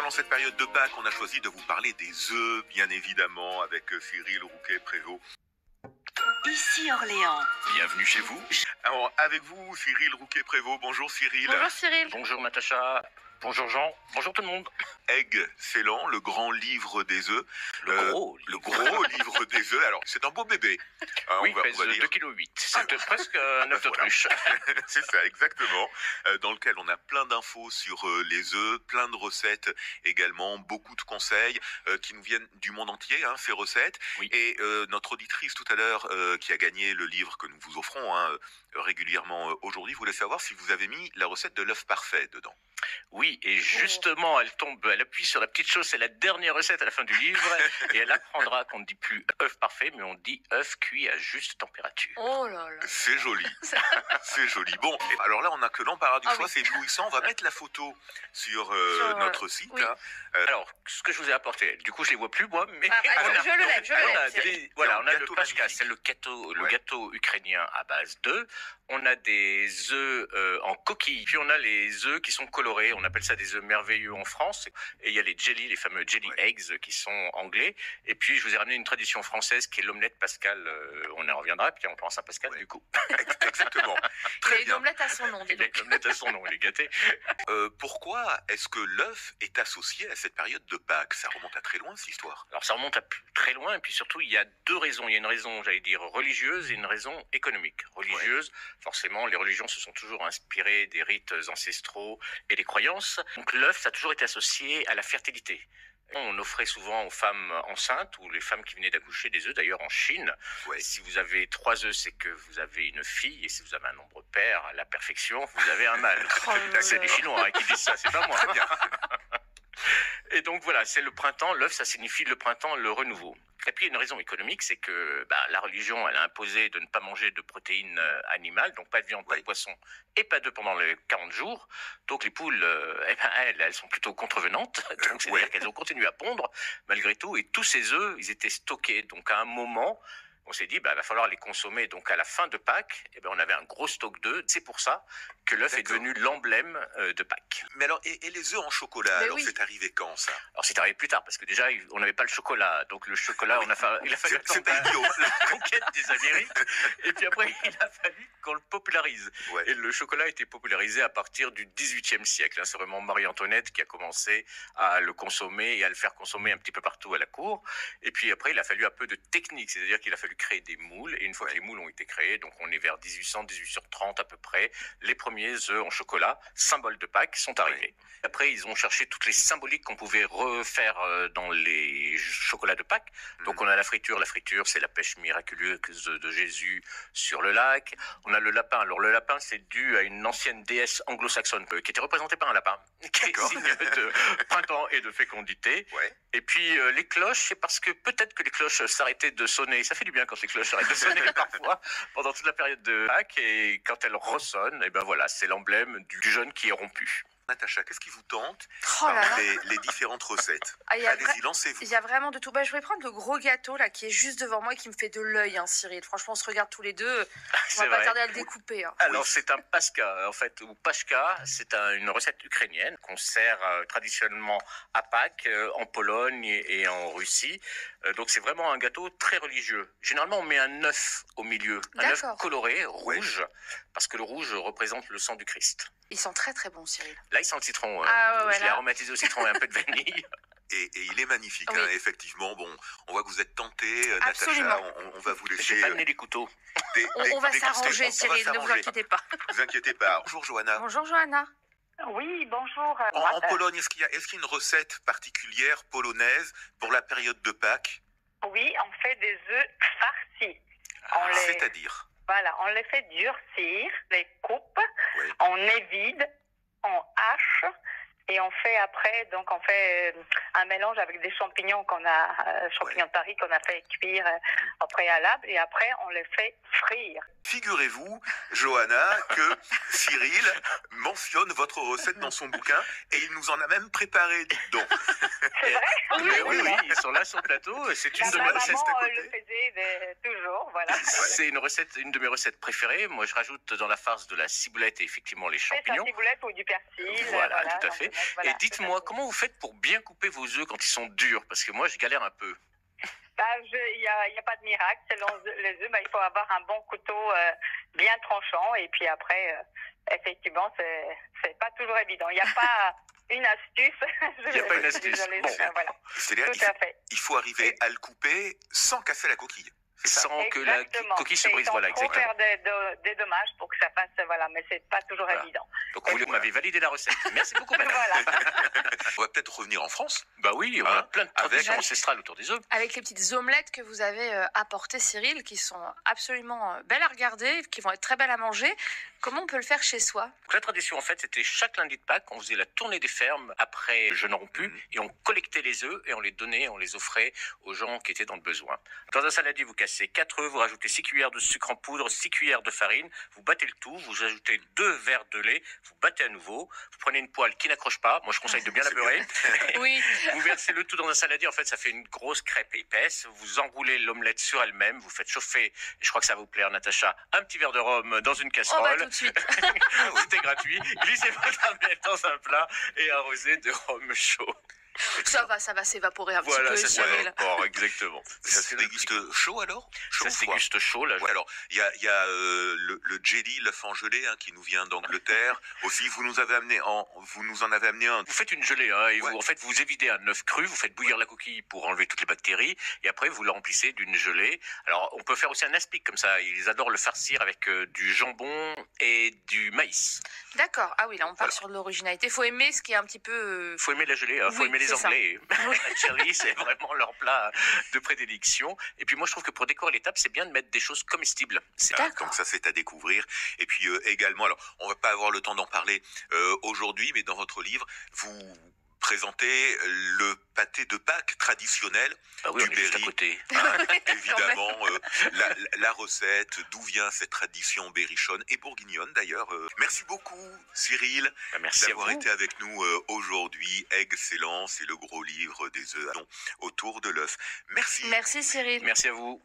en cette période de Pâques, on a choisi de vous parler des œufs, bien évidemment, avec Cyril Rouquet-Prévost. Ici Orléans. Bienvenue chez vous. Alors, avec vous, Cyril Rouquet-Prévost. Bonjour Cyril. Bonjour Cyril. Bonjour Natacha. Bonjour Jean. Bonjour tout le monde. Egg Ceylan, le grand livre des œufs. Le gros livre des œufs. Alors, c'est un beau bébé. Oui, il pèse 2,8 kg. C'est presque un œuf d'autruche. C'est ça, exactement. Dans lequel on a plein d'infos sur les œufs, plein de recettes également, beaucoup de conseils qui nous viennent du monde entier, ces recettes. Oui. Et notre auditrice tout à l'heure qui a gagné le livre que nous vous offrons régulièrement aujourd'hui, voulait savoir si vous avez mis la recette de l'œuf parfait dedans. Oui, et justement, elle appuie sur la petite chose, c'est la dernière recette à la fin du livre, et elle apprendra qu'on ne dit plus œuf parfait, mais on dit œuf cuit à juste température. Oh là là. C'est joli. C'est joli. Bon, alors là, on n'a que l'embarras du choix, oui. c'est éblouissant. On va mettre la photo sur notre site. oui. Là. Alors, ce que je vous ai apporté, du coup, je les vois plus, moi, mais... Je le lève. On a un le gâteau pashka, magnifique. c'est le gâteau ukrainien à base d'œufs. On a des œufs en coquille, puis on a les œufs qui sont colorés. On appelle ça des œufs merveilleux en France. Et il y a les jelly, les fameux jelly eggs qui sont anglais. Et puis je vous ai ramené une tradition française qui est l'omelette Pascal. On en reviendra, puis on pense à Pascal du coup. Exactement. Il Très a une bien. omelette à son nom, dis donc. L'omelette à son nom, il est gâté. Pourquoi est-ce que l'œuf est associé à cette période de Pâques? Ça remonte à très loin, cette histoire. Alors ça remonte à très loin, et puis surtout il y a deux raisons. Il y a une raison, j'allais dire, religieuse et une raison économique. Religieuse, forcément, les religions se sont toujours inspirées des rites ancestraux et des croyances. Donc l'œuf, ça a toujours été associé à la fertilité. On offrait souvent aux femmes enceintes ou les femmes qui venaient d'accoucher des œufs. D'ailleurs, en Chine, si vous avez 3 œufs, c'est que vous avez une fille. Et si vous avez un nombre pair à la perfection, vous avez un mâle. C'est les Chinois qui disent ça, c'est pas moi. Très bien. Et donc voilà, c'est le printemps. L'œuf, ça signifie le printemps, le renouveau. Et puis il y a une raison économique, c'est que la religion, elle a imposé de ne pas manger de protéines animales, donc pas de viande, pas de poisson et pas d'œufs pendant les 40 jours. Donc les poules, elles sont plutôt contrevenantes, donc c'est-à-dire qu'elles ont continué à pondre malgré tout. Et tous ces œufs, ils étaient stockés. Donc à un moment, on s'est dit, il va falloir les consommer. Donc à la fin de Pâques, on avait un gros stock d'œufs. C'est pour ça que l'œuf est devenu l'emblème de Pâques. Mais alors, et les œufs en chocolat, alors c'est arrivé quand ça? Alors c'est arrivé plus tard, parce que déjà, on n'avait pas le chocolat. Donc le chocolat, il a fallu attendre la conquête des Amériques. Et puis après, il a fallu qu'on le popularise. Et le chocolat a été popularisé à partir du XVIIIe siècle. C'est vraiment Marie-Antoinette qui a commencé à le consommer et à le faire consommer un petit peu partout à la cour. Et puis après, il a fallu un peu de technique, c'est-à-dire qu'il a fallu créer des moules. Et une fois que les moules ont été créés, donc on est vers 1800, 1830 à peu près, les premiers œufs en chocolat, symbole de Pâques, sont arrivés. Après, ils ont cherché toutes les symboliques qu'on pouvait refaire dans les chocolats de Pâques. Donc on a la friture. La friture, c'est la pêche miraculeuse de Jésus sur le lac. On a le lapin. Alors le lapin, c'est dû à une ancienne déesse anglo-saxonne qui était représentée par un lapin, qui est signe de printemps et de fécondité. Et puis les cloches, c'est parce que peut-être que les cloches s'arrêtaient de sonner. Ça fait du bien quand les cloches s'arrêtent de sonner parfois pendant toute la période de Pâques. Et quand elles ressonnent, et voilà, c'est l'emblème du jeûne qui est rompu. Natacha, qu'est-ce qui vous tente là. les différentes recettes? Allez-y, lancez-vous. Il y a vraiment de tout. Je vais prendre le gros gâteau là qui est juste devant moi et qui me fait de l'œil, Cyril. Franchement, on se regarde tous les deux. On va pas tarder à le découper. Alors c'est un paska en fait, ou pashka, c'est une recette ukrainienne qu'on sert traditionnellement à Pâques en Pologne et en Russie. Donc c'est vraiment un gâteau très religieux. Généralement on met un œuf au milieu, un œuf coloré, rouge, parce que le rouge représente le sang du Christ. Ils sont très très bons, Cyril. Là, ils sentent le citron. Je l'ai aromatisé au citron et un peu de vanille. Et il est magnifique, effectivement. Bon, on voit que vous êtes tenté, Absolument. Natacha. On va vous laisser. J'ai pas amené les couteaux. On va s'arranger, Cyril. Ne vous inquiétez pas. Ne vous inquiétez pas. Bonjour, Johanna. Bonjour, Johanna. Oui, bonjour. En Pologne, est-ce qu'il y a une recette particulière polonaise pour la période de Pâques? Oui, on fait des œufs farcis. C'est-à-dire? Voilà, on les fait durcir, les coupe, on évide, on hache et on fait après, donc on fait un mélange avec des champignons champignons de Paris qu'on a fait cuire au préalable et après on les fait frire. Figurez-vous, Johanna, que Cyril mentionne votre recette dans son bouquin et il nous en a même préparé, dites donc. C'est vrai? Oui, ils sont là sur le plateau. C'est une de mes recettes à côté. Le faisait toujours, voilà. C'est une de mes recettes préférées. Moi, je rajoute dans la farce de la ciboulette et effectivement les champignons. C'est la ciboulette ou du persil. Voilà, tout à fait. Et dites-moi, comment vous faites pour bien couper vos œufs quand ils sont durs? Parce que moi, je galère un peu. Il n'y a pas de miracle. Selon les œufs, il faut avoir un bon couteau bien tranchant. Et puis après, effectivement, c'est pas toujours évident. Il n'y a pas une astuce. Il n'y a pas une astuce. Bon. Voilà. C'est-à-dire il faut arriver à le couper sans casser la coquille. Sans que la coquille se brise, voilà, exactement. Faire des dommages pour que ça passe, voilà, mais c'est pas toujours évident. Donc vous m'avez validé la recette. Merci beaucoup, madame. On va peut-être revenir en France. Bah oui, on a plein de traditions ancestrales autour des œufs. Avec les petites omelettes que vous avez apportées, Cyril, qui sont absolument belles à regarder, qui vont être très belles à manger. Comment on peut le faire chez soi? Donc la tradition, en fait, c'était chaque lundi de Pâques, on faisait la tournée des fermes après jeûne rompu, et on collectait les œufs et on les donnait, on les offrait aux gens qui étaient dans le besoin. Dans un saladier, vous cassez 4 œufs, vous rajoutez 6 cuillères de sucre en poudre, 6 cuillères de farine, vous battez le tout, vous ajoutez 2 verres de lait, vous battez à nouveau, vous prenez une poêle qui n'accroche pas, moi je conseille de bien la beurrer. Oui. Vous versez le tout dans un saladier, en fait ça fait une grosse crêpe épaisse, vous enroulez l'omelette sur elle-même, vous faites chauffer, et je crois que ça va vous plaire Natacha, un petit verre de rhum dans une casserole. Tout de suite. C'était gratuit, glissez votre omelette dans un plat et arrosez de rhum chaud. Ça va s'évaporer un petit peu, Cyril. Voilà, exactement. Ça se déguste chaud alors? Ça se déguste chaud là. Ouais, alors, il y a le jelly, l'œuf en gelée, qui nous vient d'Angleterre. Aussi, vous nous en avez amené un. Vous faites une gelée, et vous évidez un œuf cru, vous faites bouillir la coquille pour enlever toutes les bactéries, et après vous le remplissez d'une gelée. Alors, on peut faire aussi un aspic comme ça. Ils adorent le farcir avec du jambon et du maïs. D'accord. Ah oui, là on part sur de l'originalité. Il faut aimer ce qui est un petit peu. Faut aimer la gelée, faut aimer les Anglais. La cherry, c'est vraiment leur plat de prédilection. Et puis moi, je trouve que pour décorer les tables, c'est bien de mettre des choses comestibles. Donc ça, c'est à découvrir. Et puis également, alors on va pas avoir le temps d'en parler aujourd'hui, mais dans votre livre, vous présentez le pâté de Pâques traditionnel du Berry. Juste à côté. Évidemment, la recette, d'où vient cette tradition berrichonne et bourguignonne d'ailleurs. Merci beaucoup Cyril d'avoir été avec nous aujourd'hui. Excellent, c'est le gros livre des œufs autour de l'œuf. Merci. Merci Cyril. Merci à vous.